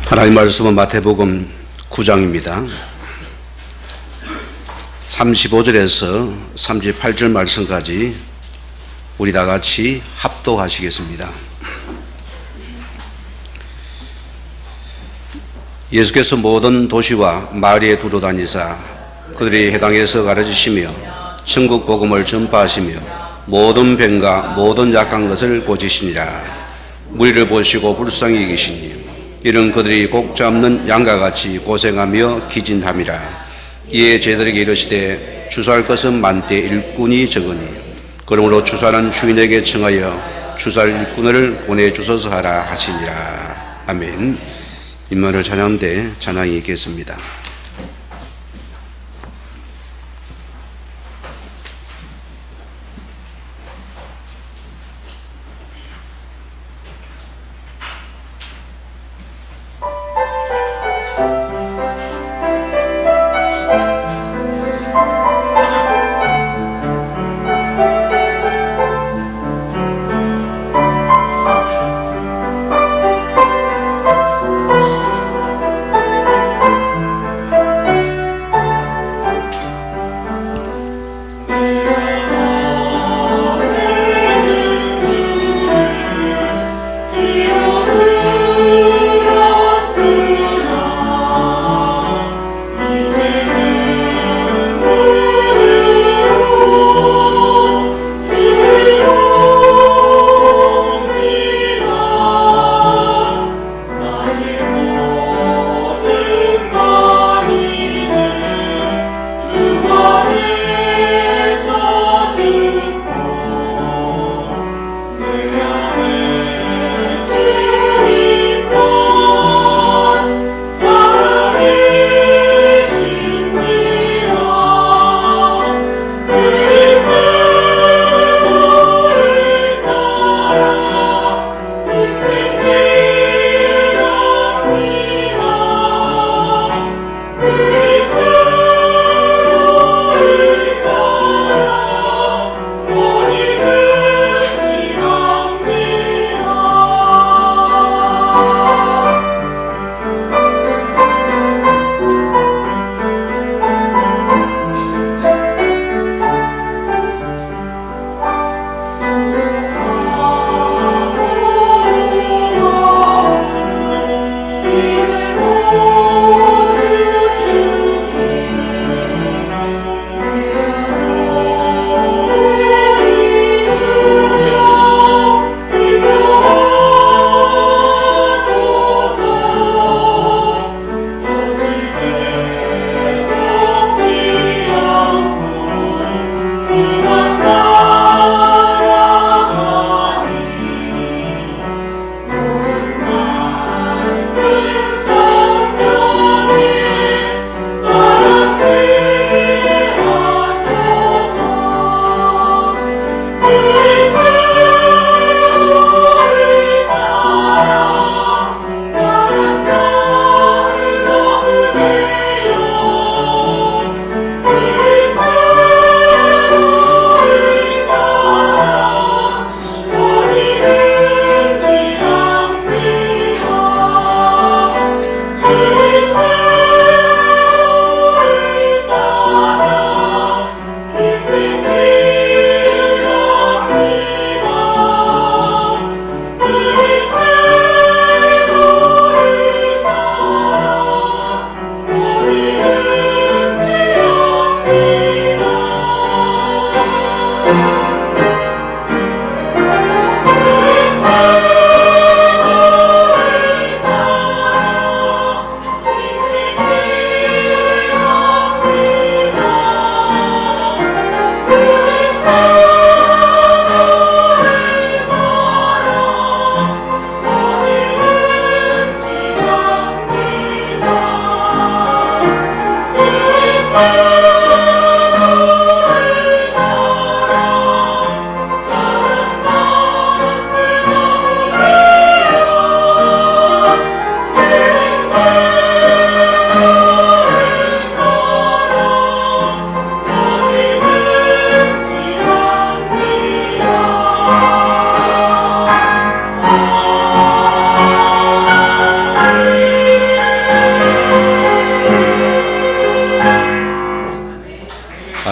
하나님 말씀은 마태복음 9장입니다. 35절에서 38절 말씀까지 우리 다 같이 합독하시겠습니다. 예수께서 모든 도시와 마을에 두루 다니사 그들이 회당에서 가르치시며 천국 복음을 전파하시며 모든 병과 모든 약한 것을 고치시니라. 무리를 보시고 불쌍히 여기시니 이는 그들이 곡 잡는 양과 같이 고생하며 기진함이라. 이에 제들에게 이르시되 주사할 것은 많되 일꾼이 적으니 그러므로 주사는 주인에게 청하여 주사할 일꾼을 보내주소서 하라 하시니라. 아멘. 임마를 찬양대 찬양이 있겠습니다.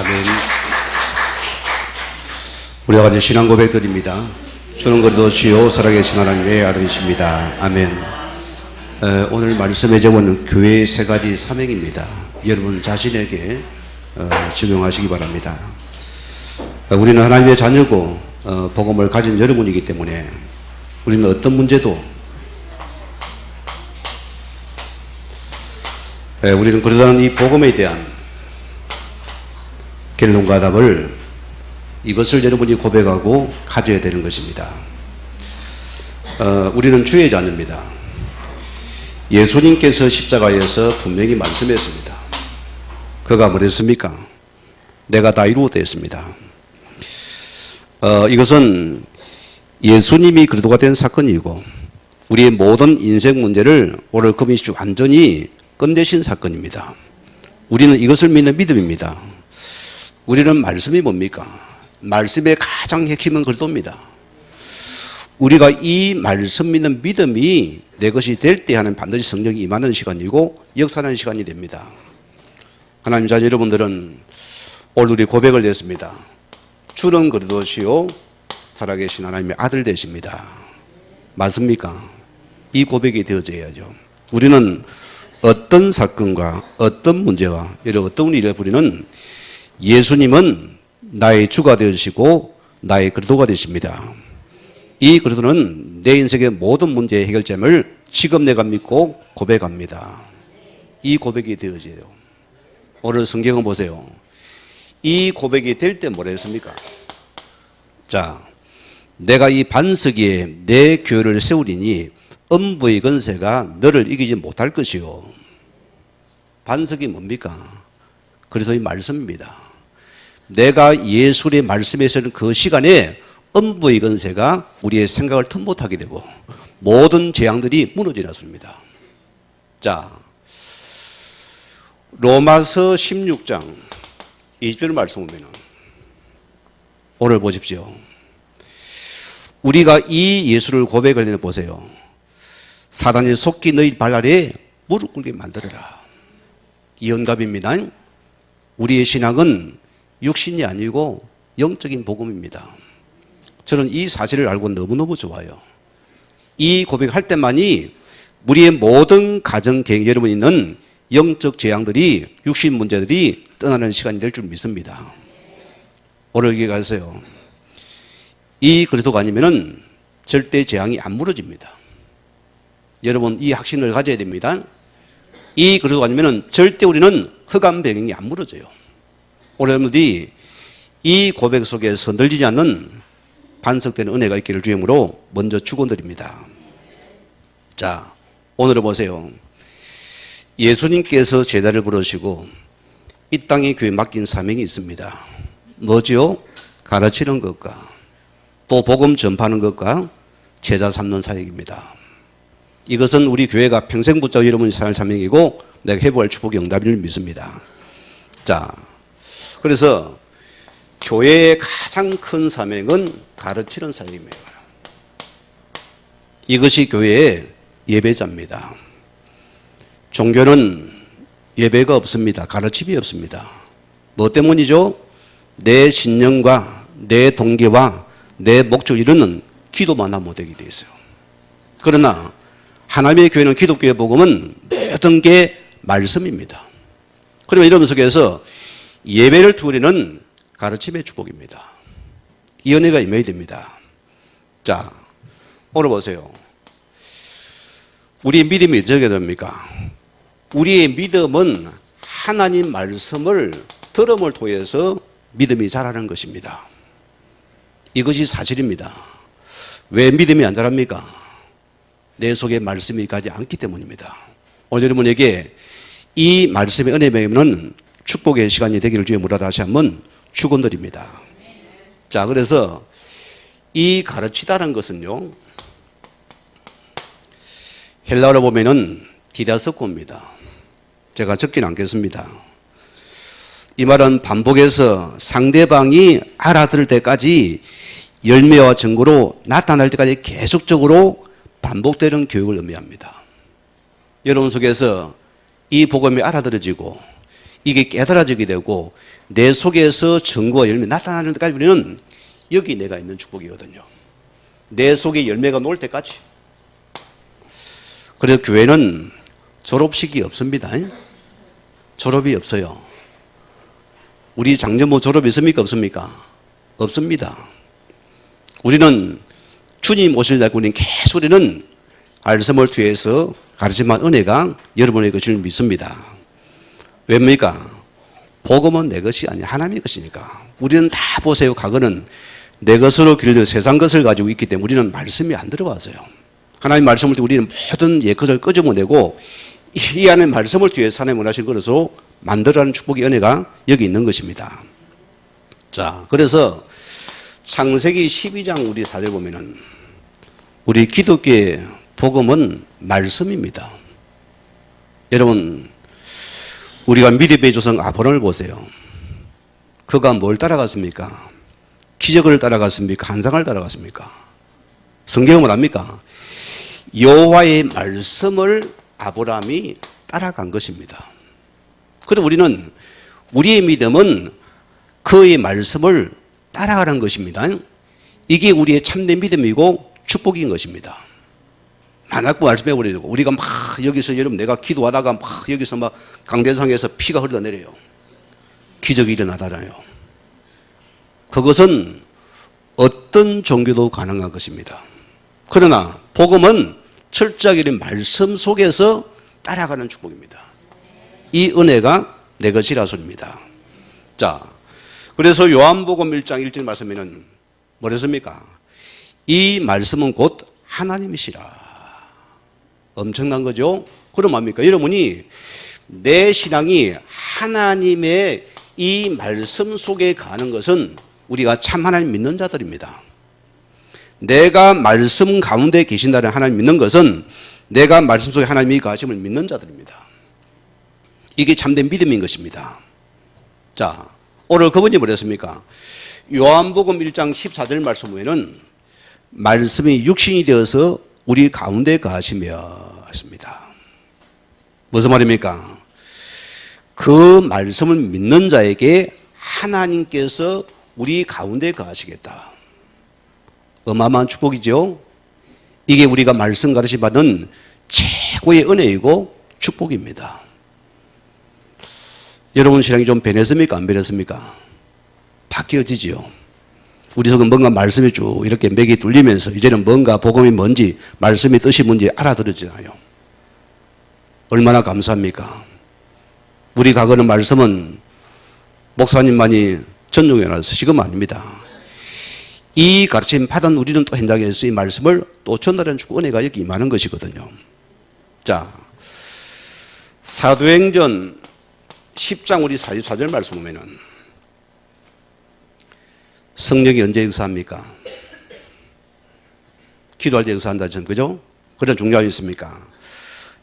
아멘. 우리와 같이 신앙 고백드립니다. 주는 그리도 주요 살아계신 하나님의 아들이십니다. 아멘. 오늘 말씀의 제목은 교회의 세 가지 사명입니다. 여러분 자신에게 적용하시기 바랍니다. 우리는 하나님의 자녀고 복음을 가진 여러분이기 때문에 우리는 어떤 문제도 우리는 그러다는 이 복음에 대한 결론과 답을 이것을 여러분이 고백하고 가져야 되는 것입니다. 우리는 주의 자녀입니다. 예수님께서 십자가에서 분명히 말씀했습니다. 그가 뭐랬습니까? 내가 다 이루었다 했습니다. 이것은 예수님이 그리스도가 된 사건이고 우리의 모든 인생 문제를 오늘 금이 완전히 끝내신 사건입니다. 우리는 이것을 믿는 믿음입니다. 우리는 말씀이 뭡니까? 말씀의 가장 핵심은 그리스도입니다. 우리가 이 말씀 믿는 믿음이 내 것이 될 때 하는 반드시 성령이 임하는 시간이고 역사하는 시간이 됩니다. 하나님 자녀 여러분들은 오늘 우리 고백을 냈습니다. 주는 그리스도시요 살아계신 하나님의 아들 되십니다. 맞습니까? 이 고백이 되어져야죠. 우리는 어떤 사건과 어떤 문제와 어떤 일에 우리는 예수님은 나의 주가 되시고 나의 그리스도가 되십니다. 이 그리스도는 내 인생의 모든 문제의 해결점을 지금 내가 믿고 고백합니다. 이 고백이 되어져요. 오늘 성경을 보세요. 이 고백이 될 때 뭐라 했습니까? 자, 내가 이 반석 위에 내 교회를 세우리니 음부의 권세가 너를 이기지 못할 것이요. 반석이 뭡니까? 그리스도의 말씀입니다. 내가 예수의 말씀에 서는 그 시간에 음부의 권세가 우리의 생각을 틈 못하게 되고 모든 재앙들이 무너지었습니다. 자, 로마서 16장 20절 말씀 보면 오늘 보십시오. 우리가 이 예수를 고백을 해 보세요. 사단이 속기 너희 발 아래에 무릎 꿇게 만들어라. 이 언갑입니다. 우리의 신앙은 육신이 아니고 영적인 복음입니다. 저는 이 사실을 알고 너무너무 좋아요. 이 고백할 때만이 우리의 모든 가정 계획 여러분 있는 영적 재앙들이 육신 문제들이 떠나는 시간이 될 줄 믿습니다. 오늘 여기 가세요. 이 그리스도가 아니면은 절대 재앙이 안 무너집니다. 여러분 이 확신을 가져야 됩니다. 이 그리스도가 아니면은 절대 우리는 흑암 배경이 안 무너져요. 오늘 여러분들이 이 고백 속에서 흔들리지 않는 반석되는 은혜가 있기를 주임으로 먼저 축원드립니다. 자, 오늘 보세요. 예수님께서 제자를 부르시고 이 땅에 교회 맡긴 사명이 있습니다. 뭐죠? 가르치는 것과 또 복음 전파하는 것과 제자 삼는 사역입니다. 이것은 우리 교회가 평생 붙잡아 여러분이 살 사명이고 내가 회복할 축복의 응답을 믿습니다. 자, 그래서 교회의 가장 큰 사명은 가르치는 사역입니다. 이것이 교회의 예배자입니다. 종교는 예배가 없습니다. 가르침이 없습니다. 뭐 때문이죠? 내 신념과 내 동기와 내 목적을 이루는 기도만 하면 못되게 되어 있어요. 그러나 하나님의 교회는 기독교의 복음은 모든 게 말씀입니다. 그러면 이런 속에서 예배를 두리는 가르침의 축복입니다. 이 은혜가 임해야 됩니다. 자, 오늘 보세요. 우리의 믿음이 어떻게 됩니까? 우리의 믿음은 하나님 말씀을 들음을 통해서 믿음이 자라는 것입니다. 이것이 사실입니다. 왜 믿음이 안 자랍니까? 내 속에 말씀이 가지 않기 때문입니다. 오늘 여러분에게 이 말씀의 은혜 배우면 축복의 시간이 되기를 주의 물어 다시 한번 축원드립니다. 자, 그래서 이 가르치다는 것은요, 헬라어로 보면은 디다스코입니다. 제가 적지는 않겠습니다. 이 말은 반복해서 상대방이 알아들을 때까지 열매와 증거로 나타날 때까지 계속적으로 반복되는 교육을 의미합니다. 여러분 속에서 이 복음이 알아들어지고 이게 깨달아지게 되고 내 속에서 증거와 열매 나타나는 데까지 우리는 여기 내가 있는 축복이거든요. 내 속에 열매가 놓을 때까지. 그래서 교회는 졸업식이 없습니다. 졸업이 없어요. 우리 장년부 졸업이 있습니까? 없습니까? 없습니다. 우리는 주님 오실 날 우리는 계속 우리는 말씀을 뒤에서 가르침한 은혜가 여러분의 것을 믿습니다. 왜입니까? 복음은 내 것이 아니야. 하나님의 것이니까. 우리는 다 보세요. 과거는 내 것으로 길들 세상 것을 가지고 있기 때문에 우리는 말씀이 안 들어와서요. 하나님 말씀을 통해 우리는 모든 옛것을 끄집어내고 이 안에 말씀을 뒤에서 하나님 원하신 것으로 만들어가는 축복의 은혜가 여기 있는 것입니다. 자, 그래서 창세기 12장 우리 4절 보면은 우리 기독교의 복음은 말씀입니다. 여러분, 우리가 미리의 조상 아브라함을 보세요. 그가 뭘 따라갔습니까? 기적을 따라갔습니까? 환상을 따라갔습니까? 성경은 뭐랍니까? 여호와의 말씀을 아브라함이 따라간 것입니다. 그래서 우리는 우리의 믿음은 그의 말씀을 따라가는 것입니다. 이게 우리의 참된 믿음이고 축복인 것입니다. 만약 말씀해 버리고 우리가 막 여기서 여러분 내가 기도하다가 막 여기서 막 강대상에서 피가 흘러내려요. 기적이 일어나잖아요. 그것은 어떤 종교도 가능한 것입니다. 그러나 복음은 철저하게 말씀 속에서 따라가는 축복입니다. 이 은혜가 내 것이라 소리입니다. 자, 그래서 요한복음 1장 1절 말씀에는 뭐랬습니까? 이 말씀은 곧 하나님이시라. 엄청난 거죠? 그럼 뭡니까? 여러분이 내 신앙이 하나님의 이 말씀 속에 가는 것은 우리가 참 하나님 믿는 자들입니다. 내가 말씀 가운데 계신다는 하나님 믿는 것은 내가 말씀 속에 하나님이 가심을 믿는 자들입니다. 이게 참된 믿음인 것입니다. 자, 오늘 그분이 뭐랬습니까? 요한복음 1장 14절 말씀 보면은 말씀이 육신이 되어서 우리 가운데 가시며 했습니다. 무슨 말입니까? 그 말씀을 믿는 자에게 하나님께서 우리 가운데 가시겠다. 어마어마한 축복이죠. 이게 우리가 말씀 가르침 받은 최고의 은혜이고 축복입니다. 여러분 신앙이 좀 변했습니까? 안 변했습니까? 바뀌어지지요. 우리 속은 뭔가 말씀이 쭉 이렇게 맥이 뚫리면서 이제는 뭔가 복음이 뭔지 말씀의 뜻이 뭔지 알아들었잖아요. 얼마나 감사합니까? 우리 과거는 말씀은 목사님만이 전용해놔서 쓰시는 건 아닙니다. 이 가르침 받은 우리는 또 현장에서 이 말씀을 또 전달하는 축복 은혜가 여기 임하는 것이거든요. 자, 사도행전 10장 우리 44절 말씀 보면은 성령이 언제 역사합니까? 기도할 때 역사한다 전 그죠? 그런 중요함이 있습니까?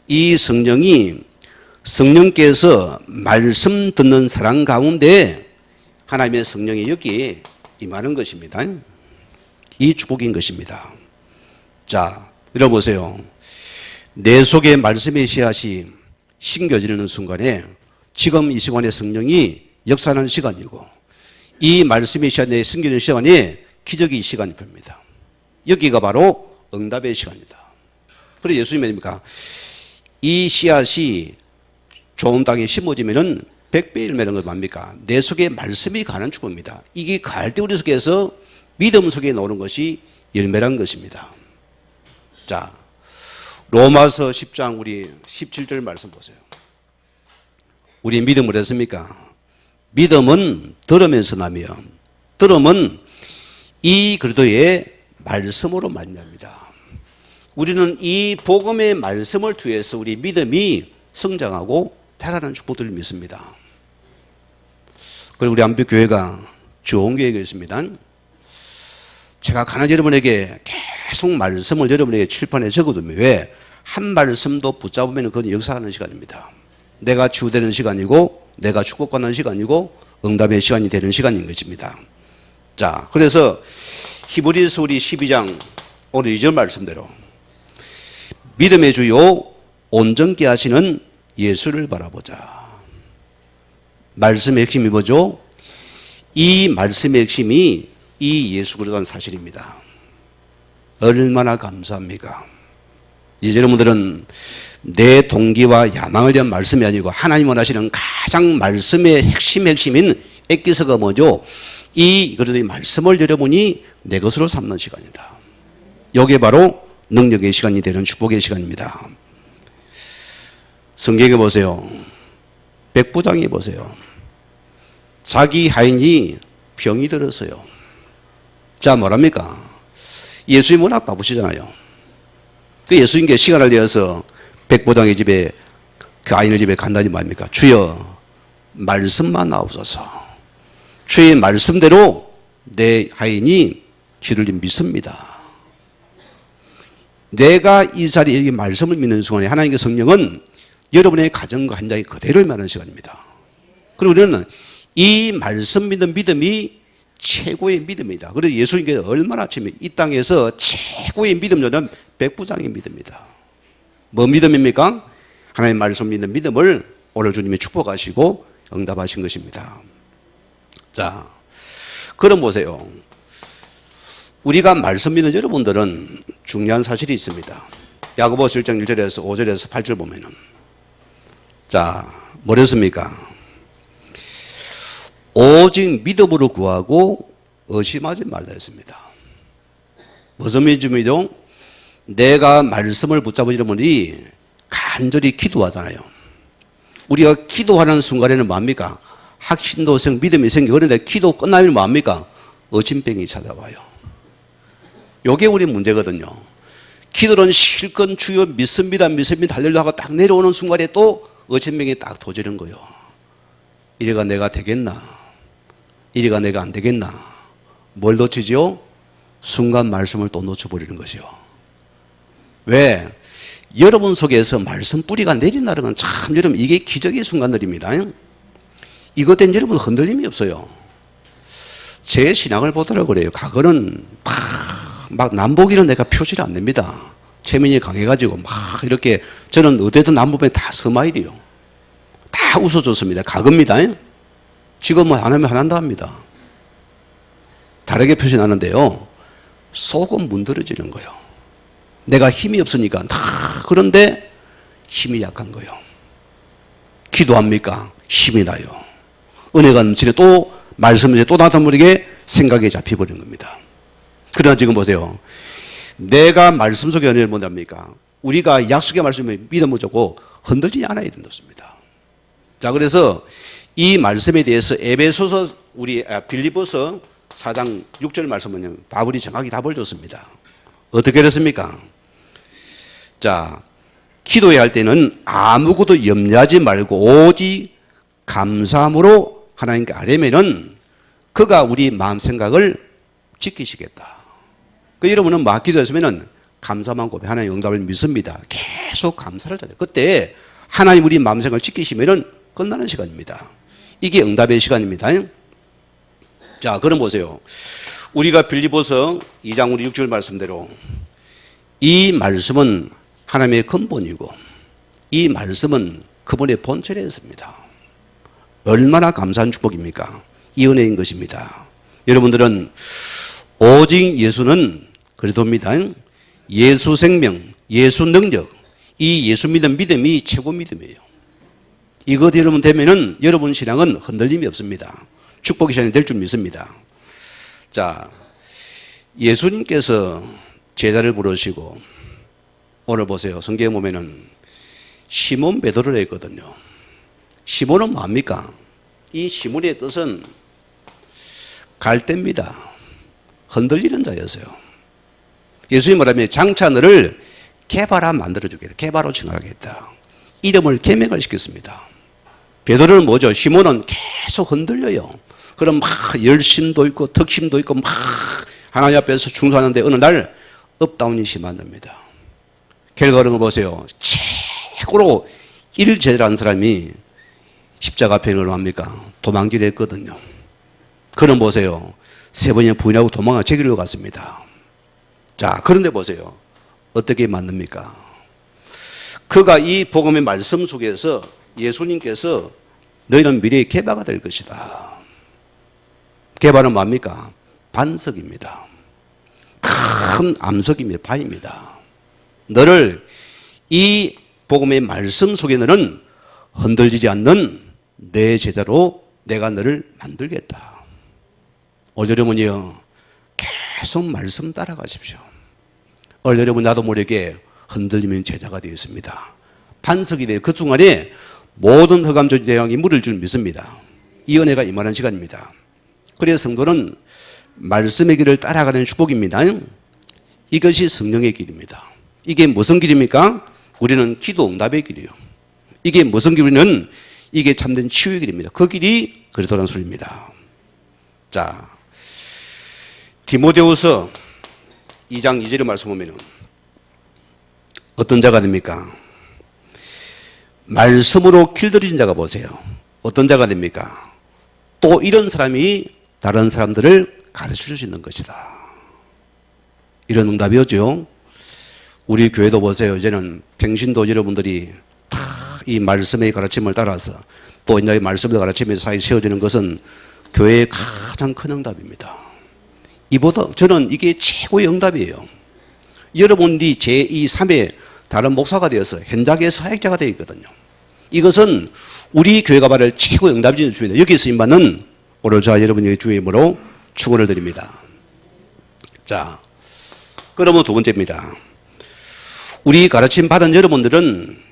이 성령께서 말씀 듣는 사람 가운데 하나님의 성령이 여기에 임하는 것입니다. 이 축복인 것입니다. 자, 여러분 보세요. 내 속에 말씀의 씨앗이 심겨지는 순간에 지금 이 시간에 성령이 역사하는 시간이고 이 말씀의 시간에 숨기는 시간에 기적의 시간이 됩니다. 여기가 바로 응답의 시간이다. 그래서 예수님이 뭡니까? 이 씨앗이 좋은 땅에 심어지면은 100배 열매라는 건 뭡니까? 내 속에 말씀이 가는 축복입니다. 이게 갈 때 우리 속에서 믿음 속에 나오는 것이 열매라는 것입니다. 자, 로마서 10장 우리 17절 말씀 보세요. 우리 믿음을 했습니까? 믿음은 들으면서 나며 들음은 이 그리스도의 말씀으로 말미암이라. 우리는 이 복음의 말씀을 통해서 우리 믿음이 성장하고 자라는 축복들을 믿습니다. 그리고 우리 안비교회가 좋은 교회가 있습니다. 제가 가는 여러분에게 계속 말씀을 여러분에게 칠판에 적어두면 왜? 한 말씀도 붙잡으면 그건 역사하는 시간입니다. 내가 치유되는 시간이고 내가 축복받는 시간이고 응답의 시간이 되는 시간인 것입니다. 자, 그래서 히브리서 우리 12장 오늘 2절 말씀대로 믿음의 주요 온전케 하시는 예수를 바라보자. 말씀의 핵심이 뭐죠? 이 말씀의 핵심이 이 예수 그리스도라는 사실입니다. 얼마나 감사합니까? 이제 여러분들은 내 동기와 야망을 위한 말씀이 아니고 하나님 원하시는 가장 말씀의 핵심인 엑기스가 뭐죠? 이 그리스도의 말씀을 여러분이 내 것으로 삼는 시간이다. 이게 바로 능력의 시간이 되는 축복의 시간입니다. 성경에 보세요. 백부장에 보세요. 자기 하인이 병이 들었어요. 자, 뭐랍니까? 예수님 워낙 바쁘시잖아요. 그 예수님께 시간을 내어서 백부장의 집에, 그 아이의 집에 간다니 말입니까? 주여, 말씀만 나옵소서. 주의 말씀대로 내 하인이 주를 믿습니다. 내가 이 자리에 이 말씀을 믿는 순간에 하나님의 성령은 여러분의 가정과 현장에 그대로 임하는 시간입니다. 그리고 우리는 이 말씀 믿는 믿음이 최고의 믿음이다. 그래서 예수님께서 얼마나 이 땅에서 최고의 믿음자는 백부장의 믿음이다. 뭐 믿음입니까? 하나님의 말씀 믿는 믿음을 오늘 주님이 축복하시고 응답하신 것입니다. 자, 그럼 보세요. 우리가 말씀 믿는 여러분들은 중요한 사실이 있습니다. 야고보서 1장 1절에서 5절에서 8절 보면은, 자, 뭐랬습니까? 오직 믿음으로 구하고 의심하지 말라 했습니다. 무슨 믿음이죠? 내가 말씀을 붙잡은 여러분이 간절히 기도하잖아요. 우리가 기도하는 순간에는 뭡니까? 확신도 믿음이 생기고, 그런데 기도 끝나면 뭡니까? 의심병이 찾아와요. 요게 우리 문제거든요. 기도는 실컷 주여 믿습니다 할렐루야 하고 딱 내려오는 순간에 또 의심병이 딱 도지는 거예요. 이래가 내가 되겠나? 이래가 내가 안 되겠나? 뭘 놓치죠? 순간 말씀을 또 놓쳐버리는 것이요. 왜? 여러분 속에서 말씀 뿌리가 내린다는 건 참 여러분 이게 기적의 순간들입니다. 이것 때문에 여러분 흔들림이 없어요. 제 신앙을 보더라고 그래요. 과거는 막 남보기는 내가 표시를 안 냅니다. 체면이 강해가지고 막 이렇게 저는 어디든 남보면 다 스마일이요. 다 웃어줬습니다. 과거입니다. 지금은 안 하면 안 한다 합니다. 다르게 표시나는데요. 속은 문드러지는 거예요. 내가 힘이 없으니까 다 그런데 힘이 약한 거예요. 기도합니까? 힘이 나요. 은혜가 넘치네. 또 말씀을 또 나도 모르게 생각에 잡혀버린 겁니다. 그러나 지금 보세요. 내가 말씀 속에 은혜를 뭔답니까? 우리가 약속의 말씀에 믿음을 줬고 흔들리지 않아야 된다습니다. 자, 그래서 이 말씀에 대해서 에베소서 빌립보서 4장 6절 말씀은 바울이 정확히 답을 줬습니다. 어떻게 그랬습니까? 자, 기도해야 할 때는 아무것도 염려하지 말고 오직 감사함으로 하나님께 아뢰면은 그가 우리 마음 생각을 지키시겠다. 그 여러분은 막 기도했으면은 감사만 고백, 하나님 응답을 믿습니다. 계속 감사를 해야 돼요. 그때 하나님 우리 마음 생각을 지키시면은 끝나는 시간입니다. 이게 응답의 시간입니다. 자, 그럼 보세요. 우리가 빌립보서 2장 우리 6절 말씀대로 이 말씀은 하나님의 근본이고 이 말씀은 그분의 본체에 있습니다. 얼마나 감사한 축복입니까? 이 은혜인 것입니다. 여러분들은 오직 예수는 그리스도입니다. 예수 생명, 예수 능력, 이 예수 믿음 믿음이 최고 믿음이에요. 이것 여러분 되면은 여러분 신앙은 흔들림이 없습니다. 축복의 시간이 될 줄 믿습니다. 자, 예수님께서 제자를 부르시고 오늘 보세요. 성경에 보면은 시몬 베드로를 했거든요. 시몬은 뭡니까? 이 시몬의 뜻은 갈대입니다. 흔들리는 자였어요. 예수님 말하면 장차 너를 개바라 만들어주겠다. 개바로 칭하겠다. 이름을 개명을 시켰습니다. 베드로는 뭐죠? 시몬은 계속 흔들려요. 그럼 막 열심도 있고 덕심도 있고 막 하나님 앞에서 충성하는데 어느 날 업다운이 심한 겁니다. 결과를 보세요. 최고로 일제라는 사람이 십자가 앞에 합니까? 도망기를 했거든요. 그럼 보세요. 세 번이나 부인하고 도망가 제길로 갔습니다. 자, 그런데 보세요. 어떻게 만납니까? 그가 이 복음의 말씀 속에서 예수님께서 너희는 미래의 개바가 될 것이다. 개바는 뭡니까? 반석입니다. 큰 암석입니다. 바입니다. 너를 이 복음의 말씀 속에 너는 흔들리지 않는 내 제자로 내가 너를 만들겠다. 여러분이요, 계속 말씀 따라가십시오. 여러분 나도 모르게 흔들리면 제자가 되었습니다. 반석이 되어 그 순간에 모든 흑암적 대왕이 물을 줄 믿습니다. 이 은혜가 임하는 시간입니다. 그래서 성도는 말씀의 길을 따라가는 축복입니다. 이것이 성령의 길입니다. 이게 무슨 길입니까? 우리는 기도 응답의 길이에요. 이게 무슨 길이냐면 이게 참된 치유의 길입니다. 그 길이 그리스도라는 소리입니다. 자, 디모데후서 2장 2절의 말씀 보면은 어떤 자가 됩니까? 말씀으로 길들인 자가 보세요. 어떤 자가 됩니까? 또 이런 사람이 다른 사람들을 가르쳐 줄 수 있는 것이다. 이런 응답이 오죠. 우리 교회도 보세요. 이제는 평신도 여러분들이 다 이 말씀의 가르침을 따라서 또 이제 말씀의 가르침에서 사이 세워지는 것은 교회의 가장 큰 응답입니다. 이보다 저는 이게 최고의 응답이에요. 여러분이 제2, 3의 다른 목사가 되어서 현장의 사역자가 되어 있거든요. 이것은 우리 교회가 받을 최고의 응답입니다. 여기서 임받는 오늘 저와 여러분의 주의 이름으로 축원을 드립니다. 자, 그러면 두 번째입니다. 우리 가르침 받은 여러분들은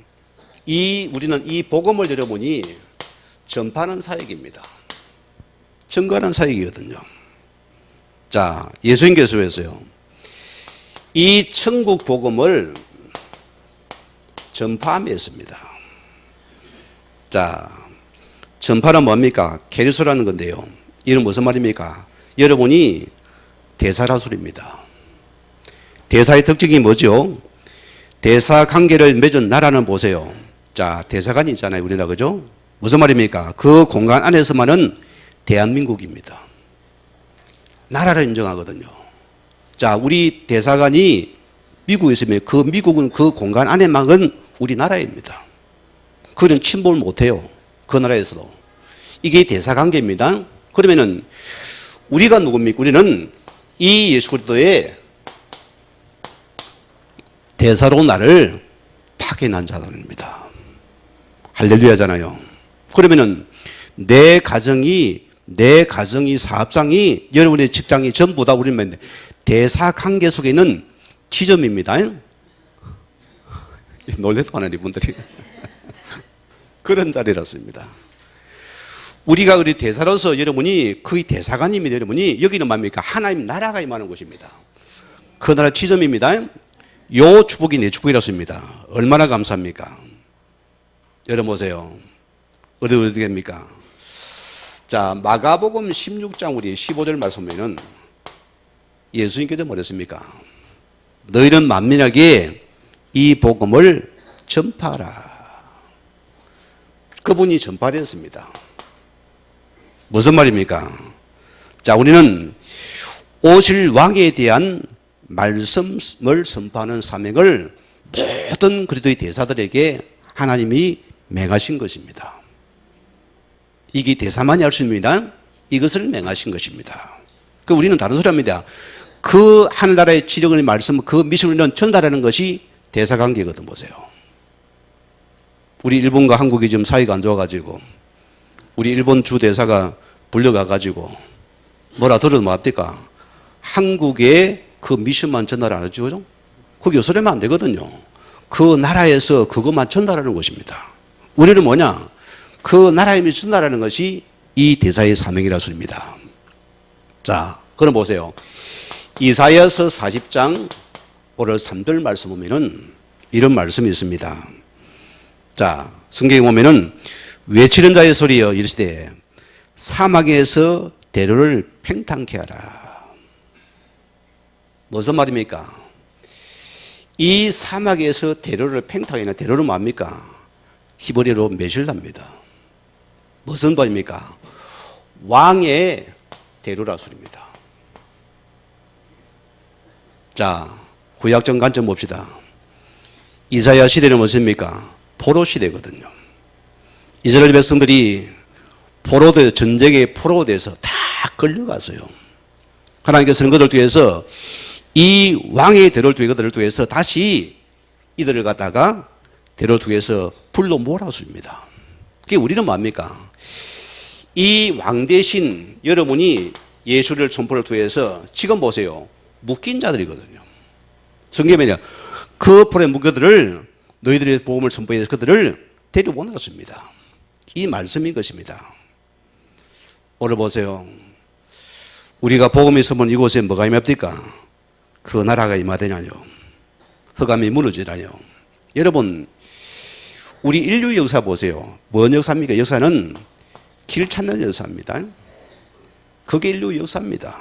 우리는 이 복음을 여러분이 전파하는 사역입니다. 증거하는 사역이거든요. 자, 예수님께서요, 이 천국 복음을 전파함에 했습니다. 자, 전파는 뭡니까? 케리소라는 건데요. 이는 무슨 말입니까? 여러분이 대사라 소리입니다. 대사의 특징이 뭐죠? 대사 관계를 맺은 나라는 보세요. 자, 대사관이 있잖아요. 우리나라, 그죠? 무슨 말입니까? 그 공간 안에서만은 대한민국입니다. 나라를 인정하거든요. 자, 우리 대사관이 미국에 있으면 그 미국은 그 공간 안에만은 우리나라입니다. 그건 침범을 못해요. 그 나라에서도. 이게 대사관계입니다. 그러면은 우리가 누굽니까? 우리는 이 예수 그리스도의 대사로 나를 파견한 자들입니다. 할렐루야잖아요. 그러면은 내 가정이 사업장이 여러분의 직장이 전부 다 우리는 대사 관계 속에 있는 지점입니다. 놀래도 안 하네 이분들이. 그런 자리라서입니다. 우리가 우리 대사로서 여러분이 거의 대사관입니다. 여러분이 여기는 뭡니까? 하나님 나라가 임하는 곳입니다. 그 나라 지점입니다. 요 축복이 내 축복이라서입니다. 얼마나 감사합니까? 여러분 보세요. 어디 됩니까? 자, 마가복음 16장 우리 15절 말씀에는 예수님께서 뭐랬습니까? 너희는 만민에게 이 복음을 전파하라. 그분이 전파를 했습니다. 무슨 말입니까? 자, 우리는 오실 왕에 대한 말씀을 선포하는 사명을 모든 그리스도의 대사들에게 하나님이 맹하신 것입니다. 이게 대사만이 할 수 있습니다. 이것을 맹하신 것입니다. 그 우리는 다른 소리 합니다. 그 하늘나라의 지령의 말씀, 그 미션을 전달하는 것이 대사관계거든 보세요. 우리 일본과 한국이 지금 사이가 안 좋아가지고 우리 일본 주 대사가 불려가가지고 뭐라 들어도 뭡니까? 한국의 그 미션만 전달 안 하죠. 거기 요소리면 안 되거든요. 그 나라에서 그것만 전달하는 것입니다. 우리는 뭐냐? 그 나라의 미션 전달하는 것이 이 대사의 사명이라 소리입니다. 자, 그럼 보세요. 이사야서 40장 오늘 3절 말씀 보면은 이런 말씀이 있습니다. 자, 성경에 보면은 외치는 자의 소리여 이르시되 사막에서 대로를 팽창케 하라. 무슨 말입니까? 이 사막에서 대로를 팽창하나 대로는 뭡니까? 히브리어로 메실랍니다. 무슨 말입니까? 왕의 대로라 소리입니다. 자, 구약적 관점 봅시다. 이사야 시대는 무엇입니까? 포로 시대거든요. 이스라엘 백성들이 포로돼, 전쟁의 포로돼서 다 끌려갔어요. 하나님께서는 그들을 통해서 이 왕의 대로를 통해 그들을 통해서 다시 이들을 갖다가 대로를 통해서 불러 몰아줍니다. 그게 우리는 뭡니까? 이 왕 대신 여러분이 예수를 선포를 통해서 지금 보세요. 묶인 자들이거든요. 성경에는 그 포로에 묶인 그들을 너희들의 복음을 선포해서 그들을 데려오았습니다. 이 말씀인 것입니다. 오늘 보세요. 우리가 복음이 있으면 이곳에 뭐가 임합니까? 그 나라가 임하되냐요. 흑암이 무너지나요. 여러분, 우리 인류 역사 보세요. 뭔 역사입니까? 역사는 길 찾는 역사입니다. 그게 인류 역사입니다.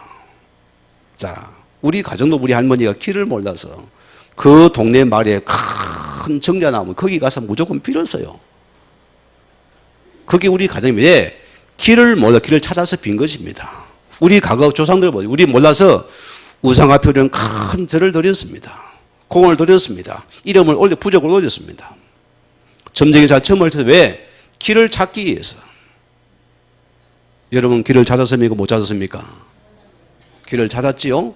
자, 우리 가정도 우리 할머니가 길을 몰라서 그 동네 마을에 큰 정자나무 거기 가서 무조건 빌었어요. 그게 우리 가정이 왜 길을 몰라 길을 찾아서 빈 것입니다. 우리 과거 조상들 보세요. 우리 몰라서 우상 앞에 우리는 큰 절을 드렸습니다. 공을 드렸습니다. 이름을 올려 부적을 올렸습니다. 점쟁이 자첨을 해서 왜? 길을 찾기 위해서. 여러분 길을 찾았습니까? 못 찾았습니까? 길을 찾았지요?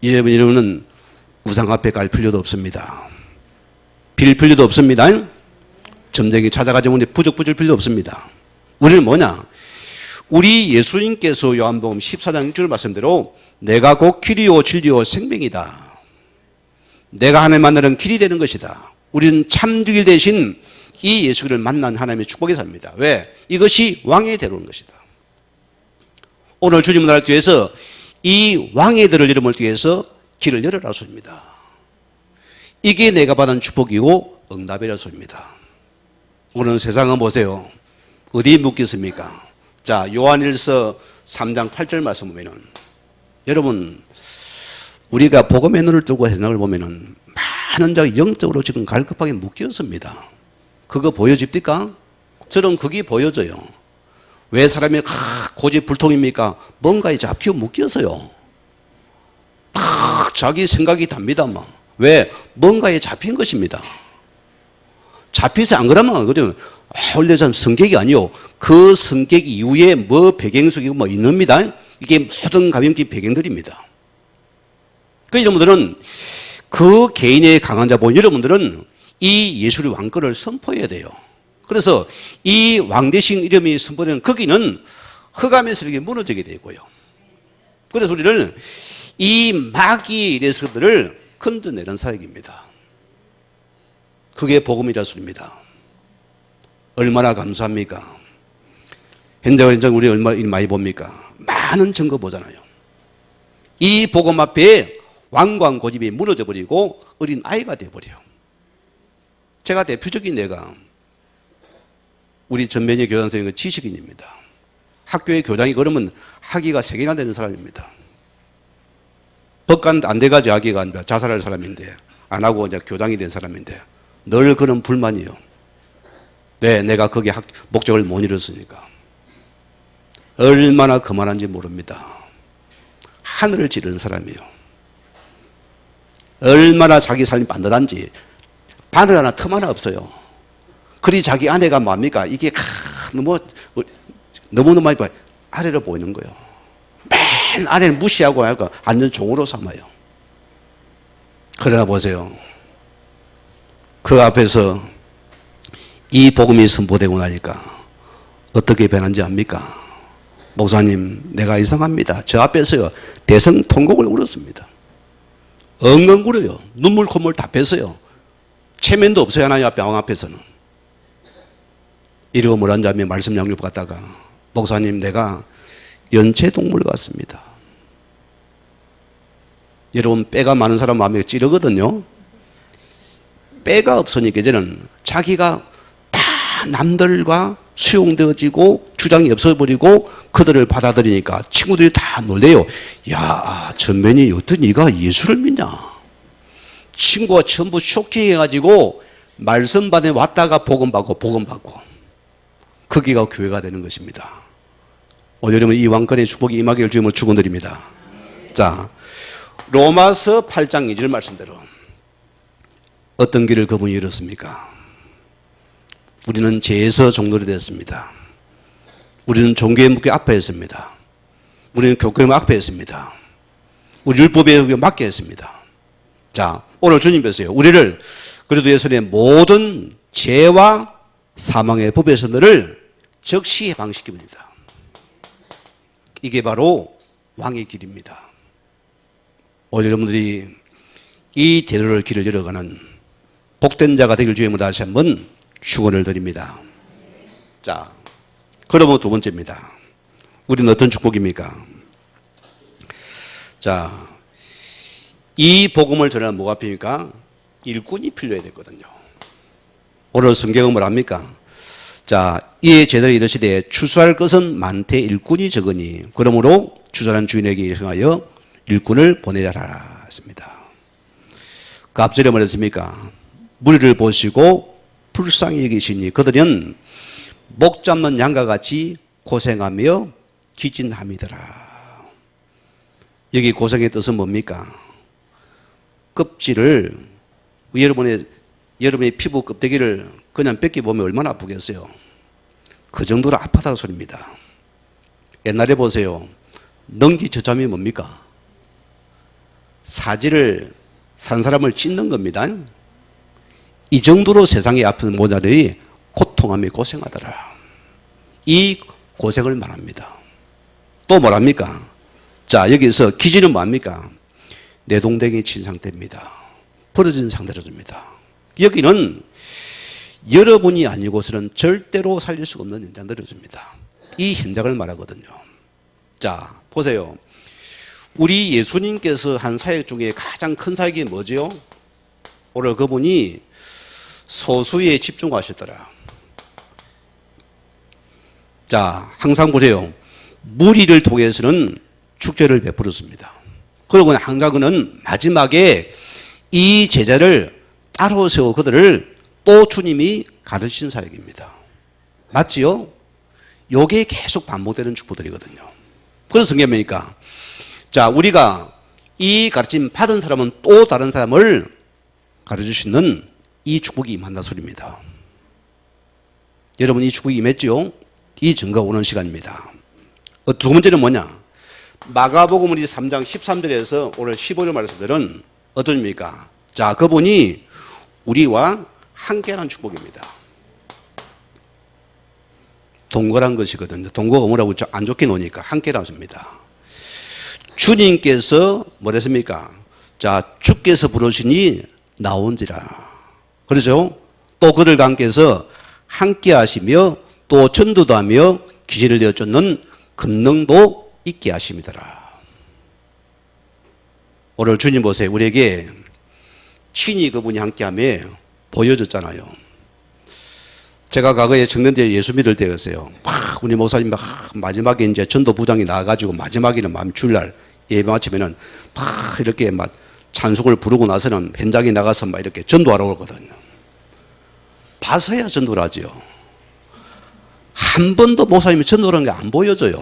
여러분은 우상 앞에 갈 필요도 없습니다. 빌 필요도 없습니다. 점쟁이 찾아가지 못해 부적 붙일 필요도 없습니다. 우리는 뭐냐? 우리 예수님께서 요한복음 14장 6절 말씀대로 내가 곧 길이요 진리요 생명이다. 내가 하나님 만나는 길이 되는 것이다. 우리는 참길 대신 이 예수를 만난 하나님의 축복에 삽니다. 왜? 이것이 왕의 대로인 것이다. 오늘 주님 나라를 위해서 이 왕의 대로를 이름을 위해서 길을 열어라 소입니다. 이게 내가 받은 축복이고 응답이라 소입니다. 오늘 세상은 보세요. 어디에 묶였습니까? 자, 요한일서 3장 8절 말씀 보면은 여러분 우리가 복음의 눈을 뜨고 생각을 보면은 많은 자가 영적으로 지금 갈급하게 묶였습니다. 그거 보여집니까? 저는 그게 보여져요. 왜 사람이 고집불통입니까? 뭔가에 잡혀 묶여서요. 자기 생각이 답니다만. 왜? 뭔가에 잡힌 것입니다. 잡혀서 안 그러면 그러면 원래 참 성격이 아니요. 그 성격 이후에 뭐 배경 속에 뭐 있습니다. 이게 모든 가병기 배경들입니다. 그 여러분들은 그 개인의 강한 자 보면 여러분들은 이 예수의 왕권을 선포해야 돼요. 그래서 이 왕 대신 이름이 선포되는 거기는 흑암에서 이렇게 무너지게 되고요. 그래서 우리는 이 마귀의 일에서들을 건져내는 사역입니다. 그게 복음이라 소리입니다. 얼마나 감사합니까? 현장을 우리 얼마나 많이 봅니까? 많은 증거 보잖아요. 이 복음 앞에 왕관 고집이 무너져 버리고 어린 아이가 돼버려요. 제가 대표적인 예가 우리 전면의 교장 선생님은 지식인입니다. 학교의 교장이 그러면 학위가 3개나 되는 사람입니다. 법관 안 돼가지고 학위가 아니라 자살할 사람인데 안 하고 이제 교장이 된 사람인데 늘 그런 불만이요. 왜? 내가 거기 목적을 못 이뤘으니까. 얼마나 거만한지 모릅니다. 하늘을 찌르는 사람이요. 얼마나 자기 삶이 반듯한지 바늘 하나 틈 하나 없어요. 그리 자기 아내가 뭡니까? 이게 너무너무 많이 아래로 보이는 거예요. 맨 아래를 무시하고 하니까 완전 종으로 삼아요. 그러다 보세요. 그 앞에서 이 복음이 선포되고 나니까 어떻게 변한지 압니까? 목사님, 내가 이상합니다. 저 앞에서요, 대성통곡을 울었습니다. 엉엉 울어요. 눈물, 콧물 다 뺐어요. 체면도 없어요. 하나님 앞에, 왕 앞에서는. 이러고 뭐란 자매 말씀 양육 받다가, 목사님, 내가 연체동물 같습니다. 여러분, 뼈가 많은 사람 마음에 찌르거든요. 뼈가 없으니까 이제는 자기가 다 남들과 수용되어지고 주장이 없어버리고 그들을 받아들이니까 친구들이 다 놀래요. 야, 전면이 어떤 네가 예수를 믿냐? 친구가 전부 쇼킹해가지고 말씀반에 왔다가 복음받고 거기가 교회가 되는 것입니다. 오늘 여러분 이 왕권의 축복이 임하기를 주님을 축원드립니다. 자, 로마서 8장 2절 말씀대로 어떤 길을 그분이 열었습니까? 우리는 죄에서 종들이 됐습니다. 우리는 종교의 무게 앞에 했습니다. 우리는 교권의 앞에 했습니다. 우리 율법에 맡겨 했습니다. 자, 오늘 주님께서요, 우리를 그래도 예수님의 모든 죄와 사망의 법에서 너를 즉시 해방시킵니다. 이게 바로 왕의 길입니다. 오늘 여러분들이 이 대로를 길을 열어가는 복된 자가 되길 주님으로 다시 한번 축원을 드립니다. 자, 그러면 두 번째입니다. 우리는 어떤 축복입니까? 자, 이 복음을 전하는 뭐가 필요합니까? 일꾼이 필요해야 되거든요. 오늘 성경은 뭐랍니까? 자, 이에 제대로 이르시되 추수할 것은 많되 일꾼이 적으니 그러므로 추수하는 주인에게 행하여 일꾼을 보내라 했습니다. 그 앞절에 뭐랬습니까? 무리를 보시고 불쌍히 여기시니 그들은 목 잡는 양과 같이 고생하며 기진함이더라. 여기 고생의 뜻은 뭡니까? 껍질을 여러분의 피부 껍데기를 그냥 뺏겨보면 얼마나 아프겠어요. 그 정도로 아파다는 소리입니다. 옛날에 보세요. 능지처참이 뭡니까? 사지를 산 사람을 찢는 겁니다. 이 정도로 세상에 아픈 모자들이 고통하며 고생하더라. 이 고생을 말합니다. 또 뭐랍니까? 자, 여기서 기준은 뭡니까? 내동댕이 친 상태입니다. 부러진 상태로 줍니다. 여기는 여러분이 아니고서는 절대로 살릴 수가 없는 현장들을 줍니다. 이 현장을 말하거든요. 자, 보세요. 우리 예수님께서 한 사역 중에 가장 큰 사역이 뭐죠? 오늘 그분이 소수에 집중하셨더라. 자, 항상 보세요. 무리를 통해서는 축제를 베풀었습니다. 그러고 항상 그는 마지막에 이 제자를 따로 세워 그들을 또 주님이 가르치신 사역입니다. 맞지요? 요게 계속 반복되는 축복들이거든요. 그래서 성경이니까 자, 우리가 이 가르침 받은 사람은 또 다른 사람을 가르칠 수 있는 이 축복이 임한다 소리입니다. 여러분 이 축복이 임했죠? 이 증거가 오는 시간입니다. 두 번째는 뭐냐? 마가복음 3장 13절에서 오늘 15절 말씀들은 어떤 의미입니까? 자, 그분이 우리와 함께하는 축복입니다. 동거란 것이거든요. 동거가 뭐라고 안 좋게 노니까 함께라고 합니다. 주님께서 뭐랬습니까? 자, 주께서 부르시니 나온지라. 그렇죠? 또 그들과 함께해서 함께 하시며 또 전도도 하며 기회를 내어주는 권능도 있게 하심이더라. 오늘 주님 보세요. 우리에게 친히 그분이 함께함에 보여줬잖아요. 제가 과거에 청년대 예수 믿을 때였어요. 우리 목사님 마지막에 이제 전도부장이 나와가지고 마지막에는 주일날 예배 마치면은 다 이렇게 막 찬송을 부르고 나서는 현장에 나가서 막 이렇게 전도하러 오거든요. 봐서야 전도를 하죠. 한 번도 목사님이 전도라는 게 안 보여져요.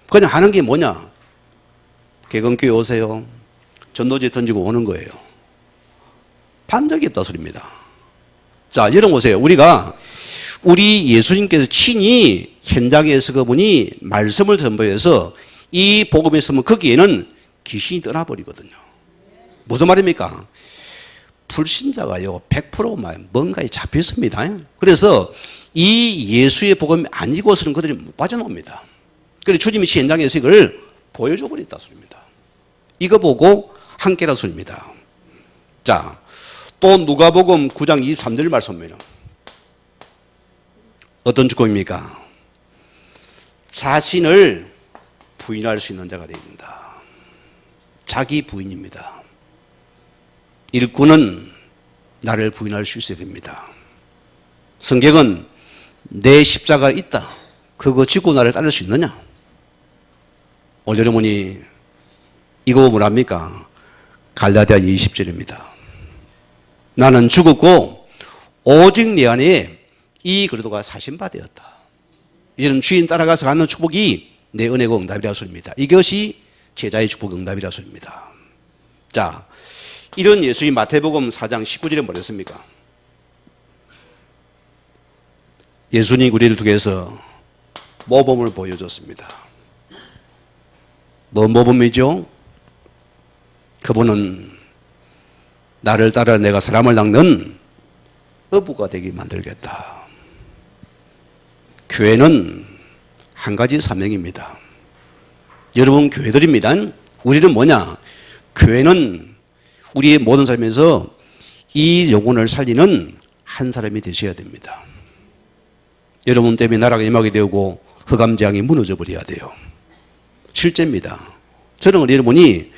그냥 하는 게 뭐냐? 개건교회 오세요. 전도지 던지고 오는 거예요. 반 적이 없다 소리입니다. 자, 여러분 보세요. 우리 예수님께서 친히 현장에서 그분이 말씀을 전보해서 이 복음에 있으면 거기에는 귀신이 떠나버리거든요. 무슨 말입니까? 불신자가요, 100% 뭔가에 잡혔습니다. 그래서 이 예수의 복음이 아니고서는 그들이 못 빠져나옵니다. 그래서 주님이 현장에서 이걸 보여줘 버렸다 소리입니다. 이거 보고 함께라 소리입니다. 자, 또 누가복음 9장 23절 말씀입니다. 어떤 축복입니까? 자신을 부인할 수 있는 자가 됩니다. 자기 부인입니다. 일꾼은 나를 부인할 수 있어야 됩니다. 성경은 내 십자가 있다. 그거 지고 나를 따를 수 있느냐? 오늘 여러분이 이거 뭐랍니까? 갈라디아 20절입니다. 나는 죽었고 오직 내 안에 이 그리스도가 사신 바 되었다. 이는 주인 따라가서 갖는 축복이 내 은혜고 응답이라 소리입니다. 이것이 제자의 축복 응답이라 소리입니다. 자, 이런 예수의 마태복음 4장 19절에 뭐랬습니까? 예수님 우리를 통해서 모범을 보여줬습니다. 뭔 모범이죠? 그분은 나를 따라 내가 사람을 낚는 어부가 되게 만들겠다. 교회는 한 가지 사명입니다. 여러분 교회들입니다. 우리는 뭐냐? 교회는 우리의 모든 삶에서 이 영혼을 살리는 한 사람이 되셔야 됩니다. 여러분 때문에 나라가 임하게 되고 흑암재앙이 무너져 버려야 돼요. 실제입니다. 저는 여러분이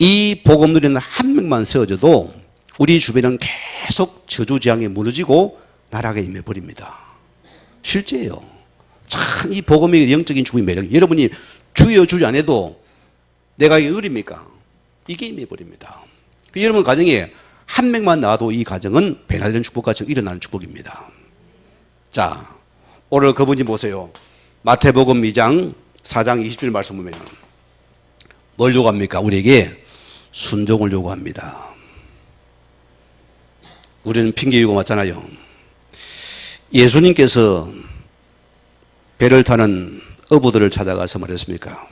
이 복음 누리는 한 명만 세워져도 우리 주변은 계속 저주재앙에 무너지고 나라가 임해버립니다. 실제예요. 참 이 복음의 영적인 죽음의 매력. 여러분이 주여 주여 안 해도 내가 이게 누립니까? 이게 임해버립니다. 여러분 가정에 한 명만 나와도 이 가정은 베나되는 축복같이 일어나는 축복입니다. 자, 오늘 그분이 보세요. 마태복음 2장 4장 20절 말씀 보면 뭘 요구합니까? 우리에게 순종을 요구합니다. 우리는 핑계 요구 맞잖아요. 예수님께서 배를 타는 어부들을 찾아가서 말했습니까?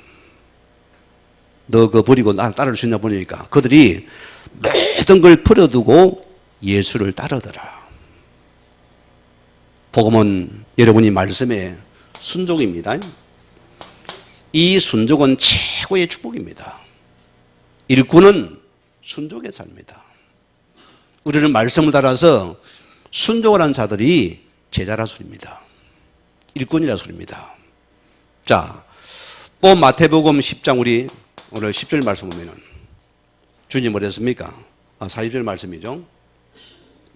너 그거 버리고 나 따를 수 있냐 보니까 그들이 모든 걸 버려두고 예수를 따르더라. 복음은 여러분이 말씀에 순종입니다. 이 순종은 최고의 축복입니다. 일꾼은 순종의 삶이다. 우리는 말씀을 따라서 순종을 한 자들이 제자라 소리입니다. 일꾼이라 소리입니다. 자, 또 마태복음 10장 우리 오늘 10절 말씀 보면은 주님 뭐 했습니까? 4절 말씀이죠.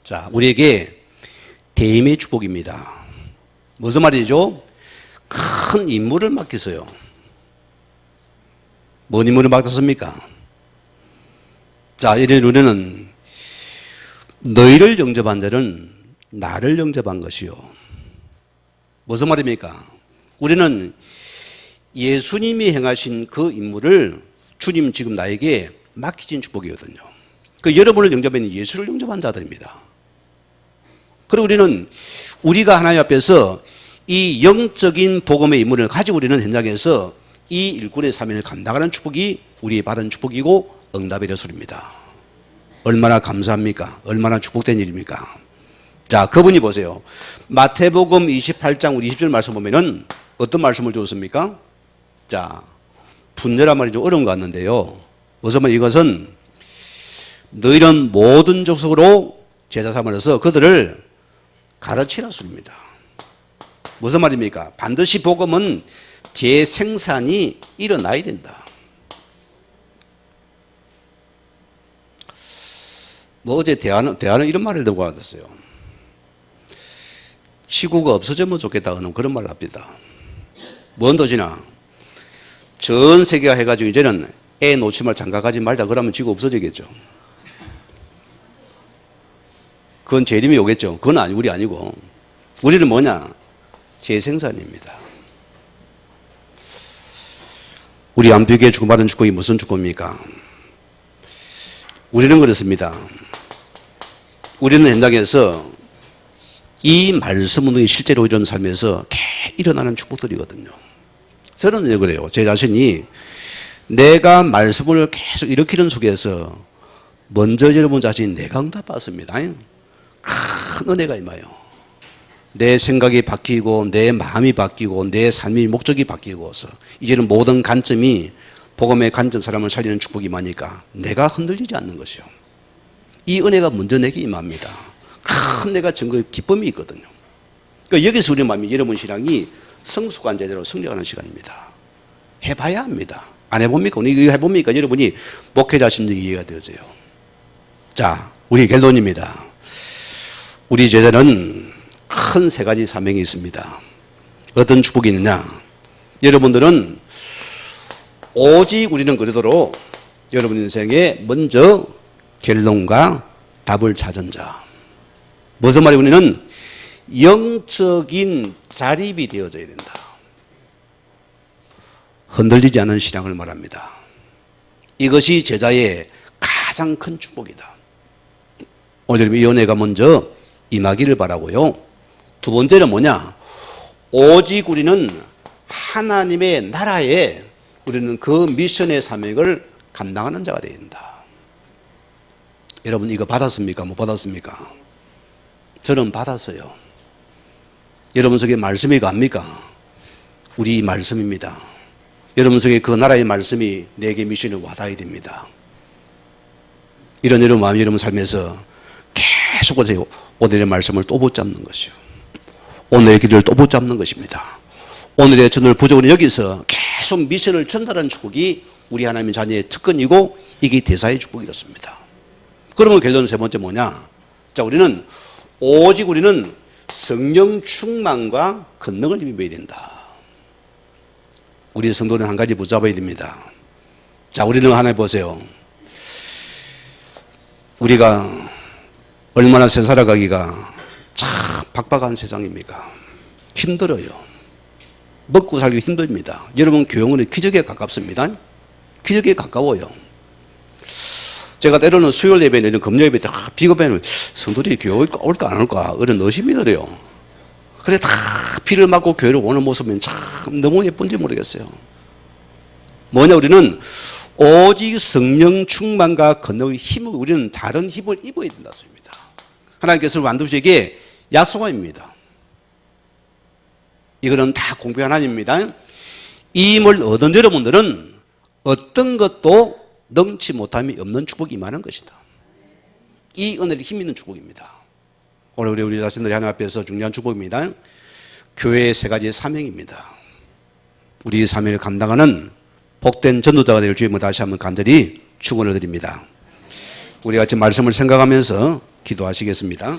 자, 우리에게 대임의 축복입니다. 무슨 말이죠? 큰 임무를 맡겼어요. 뭔 임무를 맡겼습니까? 자, 이래 우리는 너희를 영접한 자는 나를 영접한 것이요. 무슨 말입니까? 우리는 예수님이 행하신 그 임무를 주님 지금 나에게 맡기신 축복이거든요. 그 여러분을 영접한 예수를 영접한 자들입니다. 그리고 우리는 우리가 하나님 앞에서 이 영적인 복음의 임무를 가지고 우리는 현장에서 이 일꾼의 사명을 감당하는 축복이 우리의 받은 축복이고 응답이라 소리입니다. 얼마나 감사합니까? 얼마나 축복된 일입니까? 자, 그분이 보세요. 마태복음 28장 우리 20절 말씀 보면은 어떤 말씀을 주었습니까? 자, 분열한 말이 좀 어려운 것 같는데요. 우선 이것은 너희는 모든 족속으로 제자 삼으로서 그들을 가르치라 소리입니다. 무슨 말입니까? 반드시 복음은 재생산이 일어나야 된다. 뭐 어제 대화는 이런 말을 듣고 왔어요. 지구가 없어지면 좋겠다 하는 그런 말을 합니다. 뭔 도시나 전 세계가 해가지고 이제는 애 놓치면 장가가지 말자 그러면 지구 없어지겠죠. 그건 재림이 오겠죠. 그건 우리 아니고 우리는 뭐냐? 재생산입니다. 우리 안비교에 주고받은 축복이 무슨 축복입니까? 우리는 그렇습니다. 우리는 현장에서 이 말씀은 실제로 이런 삶에서 일어나는 축복들이거든요. 저는 왜 그래요? 제 자신이 내가 말씀을 계속 일으키는 속에서 먼저 여러분 자신이 내가 응답받습니다. 큰 은혜가 임하여 내 생각이 바뀌고 내 마음이 바뀌고 내 삶의 목적이 바뀌고서 이제는 모든 관점이 복음의 관점 사람을 살리는 축복이 임하니까 내가 흔들리지 않는 것이요. 이 은혜가 먼저 내게 임합니다. 큰 내가 증거의 기쁨이 있거든요. 그러니까 여기서 우리 마음이 여러분 신앙이 성숙한 제대로 성장하는 시간입니다. 해봐야 합니다. 안 해봅니까? 오늘 이거 해봅니까? 여러분이 목회자 심정이 이해가 되어져요. 자, 우리 결론입니다. 우리 제자는 큰 세 가지 사명이 있습니다. 어떤 축복이 있느냐? 여러분들은 오직 우리는 그러도록 여러분 인생에 먼저 결론과 답을 찾은 자. 무슨 말이에요? 우리는 영적인 자립이 되어져야 된다. 흔들리지 않은 신앙을 말합니다. 이것이 제자의 가장 큰 축복이다. 오늘 이 은혜가 먼저 임하기를 바라고요. 두 번째는 뭐냐? 오직 우리는 하나님의 나라에 우리는 그 미션의 사명을 감당하는 자가 되어야 된다. 여러분 이거 받았습니까? 못 받았습니까? 저는 받았어요. 여러분 속에 말씀이 갑니까? 우리 말씀입니다. 여러분 속에 그 나라의 말씀이 내게 미션을 와닿아야 됩니다. 이런 마음이 여러분 삶에서 계속 오세요. 오늘의 말씀을 또 붙잡는 것이요. 오늘의 길을 또 붙잡는 것입니다. 오늘의 저늘 부족은 여기서 계속 미션을 전달하는 축복이 우리 하나님의 자녀의 특권이고 이게 대사의 축복이었습니다. 그러면 결론은 세 번째 뭐냐? 자, 우리는 성령 충만과 권능을 입어야 된다. 우리 성도는 한 가지 붙잡아야 됩니다. 자, 우리는 하나 보세요. 우리가 얼마나 세 살아가기가 참 박박한 세상입니까? 힘들어요. 먹고 살기 힘듭니다. 여러분 교영은 기적에 가깝습니다. 기적에 가까워요. 제가 때로는 수요일 예배는 금요 예배 때 비겁하면 성도들이 교회 올까 안 올까 그런 의심이 들어요. 그래 다 비를 맞고 교회를 오는 모습은 참 너무 예쁜지 모르겠어요. 뭐냐, 우리는 오직 성령 충만과 권능의 힘을, 우리는 다른 힘을 입어야 된다 습니다. 하나님께서 만두시에게 약속입니다. 이거는 다 공평한 하나님입니다. 이 힘을 얻은 여러분들은 어떤 것도 능치 못함이 없는 축복이 임하는 것이다. 이 은혜를 힘 있는 축복입니다. 오늘 우리 자신들이 하나님 앞에서 중요한 축복입니다. 교회의 세 가지 사명입니다. 우리 사명을 감당하는 복된 전도자가 될 주임을 다시 한번 간절히 축원을 드립니다. 우리 같이 말씀을 생각하면서 기도하시겠습니다.